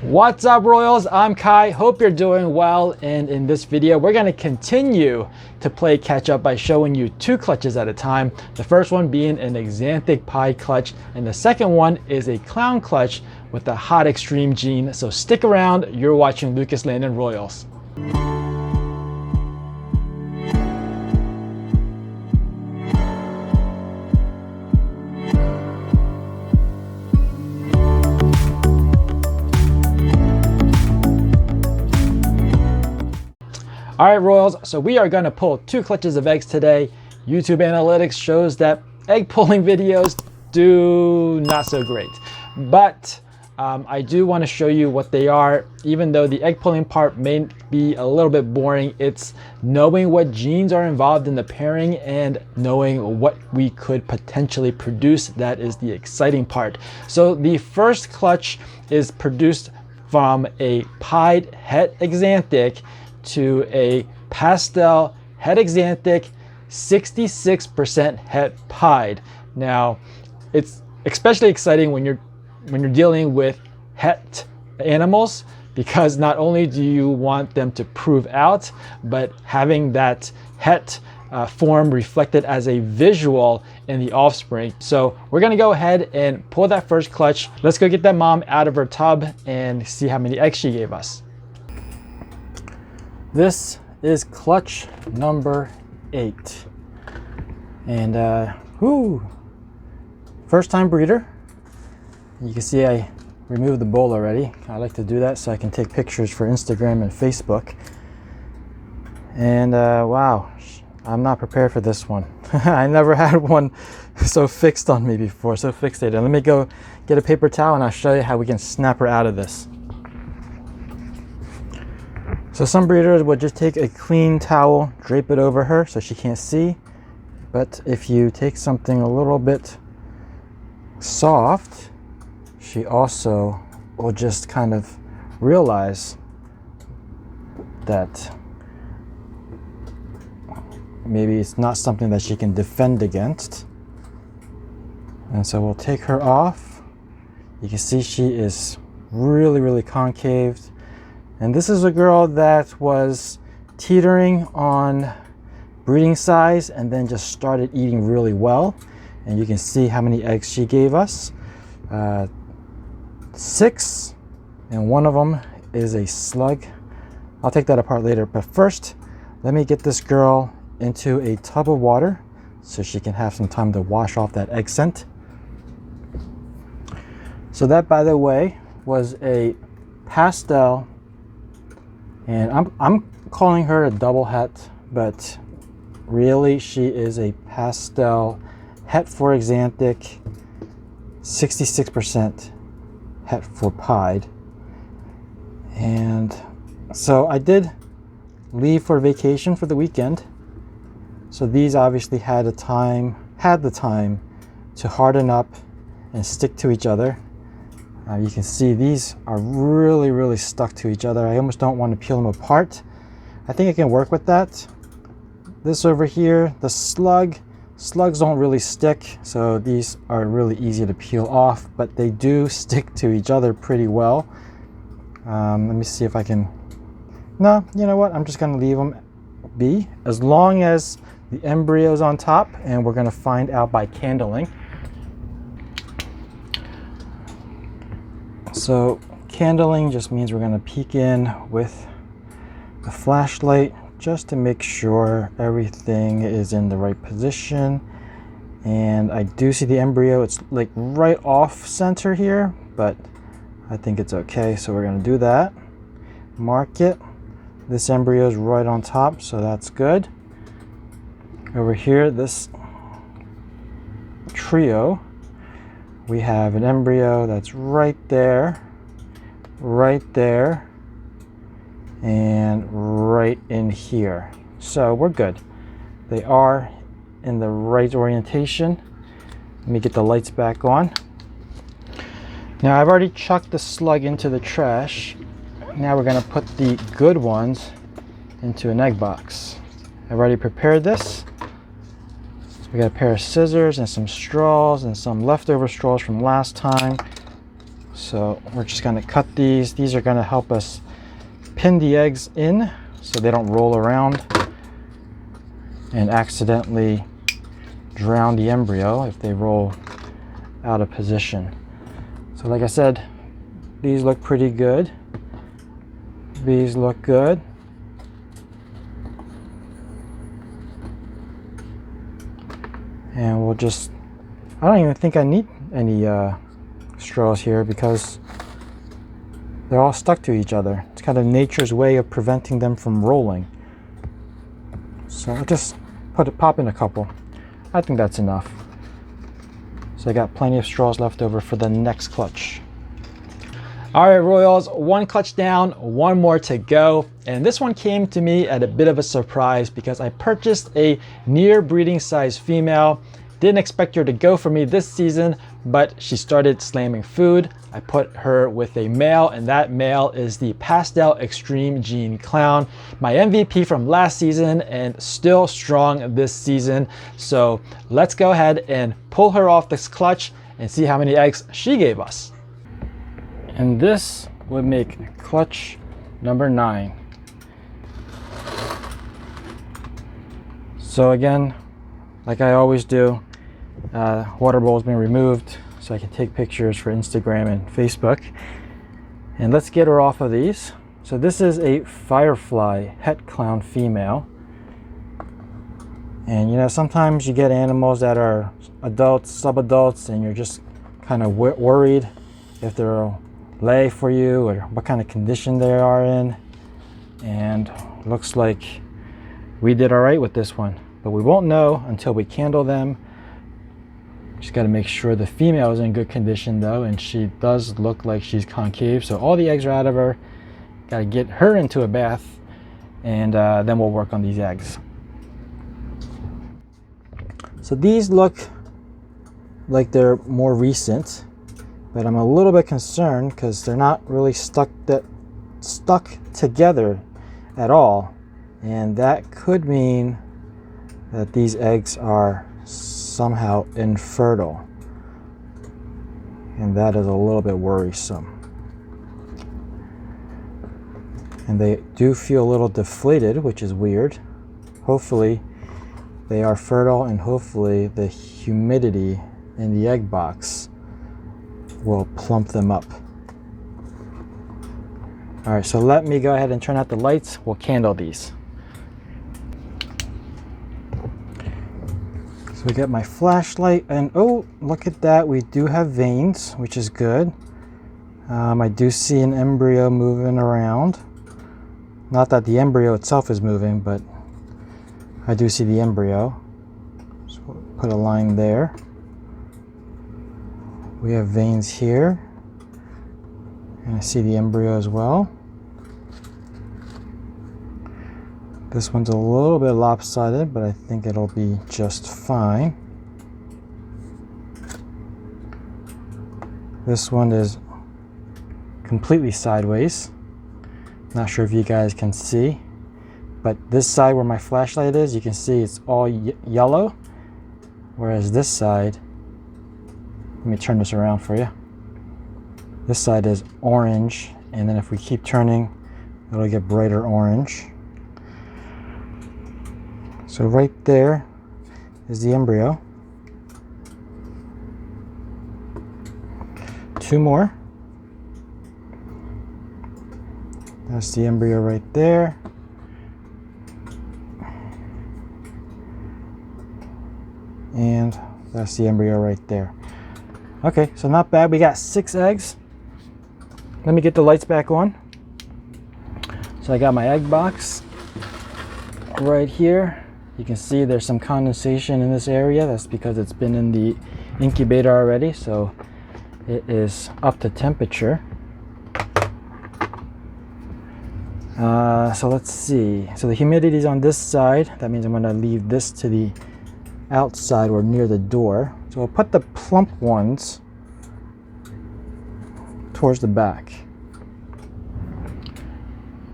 What's up, Royals? I'm Kai. Hope you're doing well, and in this video we're going to continue to play catch up by showing you two clutches at a time. The first one being an Axanthic Pied clutch, and the second one is a clown clutch with the hot extreme gene. So stick around, you're watching Lucas Landon Royals. All right, Royals, so we are going to pull two clutches of eggs today. YouTube analytics shows that egg pulling videos do not so great, but I do want to show you what they are. Even though the egg pulling part may be a little bit boring, it's knowing what genes are involved in the pairing and knowing what we could potentially produce. That is the exciting part. So the first clutch is produced from a pied het Axanthic to a pastel het Axanthic, 66% het pied. Now, it's especially exciting when you're dealing with het animals, because not only do you want them to prove out, but having that het form reflected as a visual in the offspring. So we're gonna go ahead and pull that first clutch. Let's go get that mom out of her tub and see how many eggs she gave us. This is clutch number 8, and first time breeder. You can see I removed the bowl already. I like to do that so I can take pictures for Instagram and Facebook. And wow, I'm not prepared for this one. I never had one so fixed on me before, so fixated. Let me go get a paper towel and I'll show you how we can snap her out of this. So some breeders would just take a clean towel, drape it over her so she can't see. But if you take something a little bit soft, she also will just kind of realize that maybe it's not something that she can defend against. And so we'll take her off. You can see she is really concaved. And this is a girl that was teetering on breeding size and then just started eating really well. And you can see how many eggs she gave us. 6, and one of them is a slug. I'll take that apart later, but first, let me get this girl into a tub of water so she can have some time to wash off that egg scent. So that, by the way, was a pastel. And I'm calling her a double het, but really she is a pastel het for Axanthic, 66% het for pied. And so I did leave for vacation for the weekend. So these obviously had the time to harden up and stick to each other. You can see these are really stuck to each other. I almost don't want to peel them apart. I think I can work with that. This over here, the slugs don't really stick, so these are really easy to peel off, but they do stick to each other pretty well. Let me see if I can. No, you know what? I'm just going to leave them be, as long as the embryo is on top, and we're going to find out by candling. So candling just means we're going to peek in with the flashlight just to make sure everything is in the right position. And I do see the embryo. It's like right off center here, but I think it's okay. So we're going to do that. Mark it. This embryo is right on top, so that's good. Over here, this trio, we have an embryo that's right there, and right in here. So we're good. They are in the right orientation. Let me get the lights back on. Now I've already chucked the slug into the trash. Now we're gonna put the good ones into an egg box. I've already prepared this. We got a pair of scissors and some straws and some leftover straws from last time. So we're just going to cut these. These are going to help us pin the eggs in so they don't roll around and accidentally drown the embryo if they roll out of position. So like I said, these look pretty good. These look good. And we'll just, I don't even think I need any straws here because they're all stuck to each other. It's kind of nature's way of preventing them from rolling. So I'll just pop in a couple. I think that's enough. So I got plenty of straws left over for the next clutch. All right, Royals, one clutch down, one more to go. And this one came to me at a bit of a surprise because I purchased a near breeding size female. Didn't expect her to go for me this season, but she started slamming food. I put her with a male, and that male is the Pastel Extreme Gene Clown, my MVP from last season and still strong this season. So let's go ahead and pull her off this clutch and see how many eggs she gave us. And this would make clutch number 9. So again, like I always do, water bowl has been removed so I can take pictures for Instagram and Facebook. And let's get her off of these. So this is a Firefly Het Clown female. And you know, sometimes you get animals that are adults, subadults, and you're just kind of worried if they're lay for you or what kind of condition they are in. And looks like we did all right with this one, but we won't know until we candle them. Just got to make sure the female is in good condition though, and she does look like she's concave, so all the eggs are out of her. Got to get her into a bath, and then we'll work on these eggs. So these look like they're more recent, but I'm a little bit concerned because they're not really stuck together at all, and that could mean that these eggs are somehow infertile, and that is a little bit worrisome. And they do feel a little deflated, which is weird. Hopefully they are fertile, and hopefully the humidity in the egg box will plump them up. All right, so let me go ahead and turn out the lights. We'll candle these. So we got my flashlight, and oh, look at that. We do have veins, which is good. I do see an embryo moving around. Not that the embryo itself is moving, but I do see the embryo. So we'll put a line there. We have veins here, and I see the embryo as well. This one's a little bit lopsided, but I think it'll be just fine. This one is completely sideways. Not sure if you guys can see, but this side where my flashlight is, you can see it's all yellow, whereas this side, let me turn this around for you. This side is orange, and then if we keep turning, it'll get brighter orange. So right there is the embryo. 2 more. That's the embryo right there. And that's the embryo right there. Okay, so not bad. We got 6 eggs. Let me get the lights back on. So I got my egg box right here. You can see there's some condensation in this area. That's because it's been in the incubator already, so it is up to temperature. So let's see. So the humidity is on this side. That means I'm going to leave this to the outside or near the door. So we'll put the plump ones towards the back.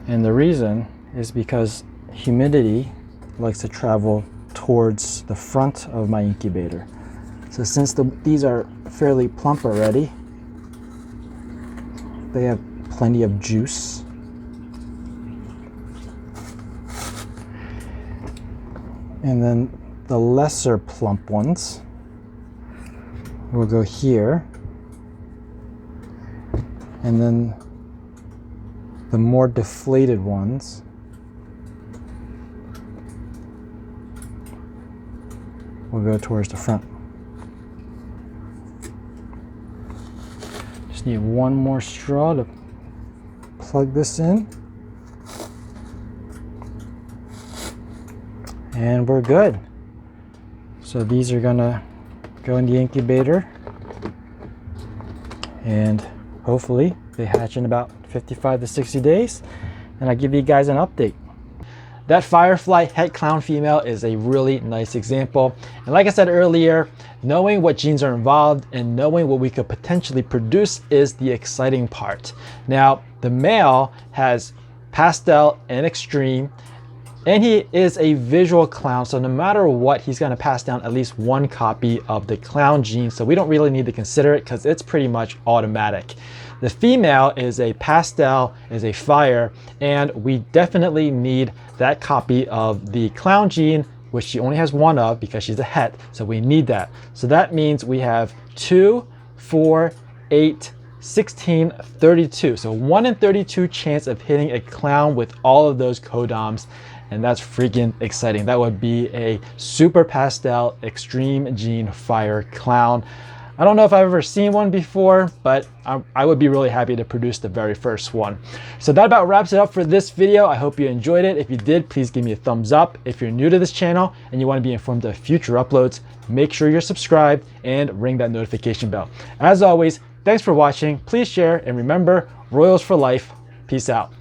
And the reason is because humidity likes to travel towards the front of my incubator. So since these are fairly plump already, they have plenty of juice. And then the lesser plump ones will go here. And then the more deflated ones will go towards the front. Just need one more straw to plug this in. And we're good. So these are gonna go in the incubator, and hopefully they hatch in about 55 to 60 days, and I'll give you guys an update. That firefly het clown female is a really nice example. And like I said earlier, knowing what genes are involved and knowing what we could potentially produce is the exciting part. Now, the male has pastel and extreme, and he is a visual clown, so no matter what, he's going to pass down at least one copy of the clown gene, so we don't really need to consider it because it's pretty much automatic. The female is a pastel, is a fire, and we definitely need that copy of the clown gene, which she only has one of because she's a het, so we need that. So that means we have 2, 4, 8, 16, 32. So 1 in 32 chance of hitting a clown with all of those codoms. And that's freaking exciting. That would be a super pastel extreme gene fire clown. I don't know if I've ever seen one before, but I would be really happy to produce the very first one. So that about wraps it up for this video. I hope you enjoyed it. If you did, please give me a thumbs up. If you're new to this channel and you want to be informed of future uploads, make sure you're subscribed and ring that notification bell. As always, thanks for watching. Please share, and remember, Royals for life. Peace out.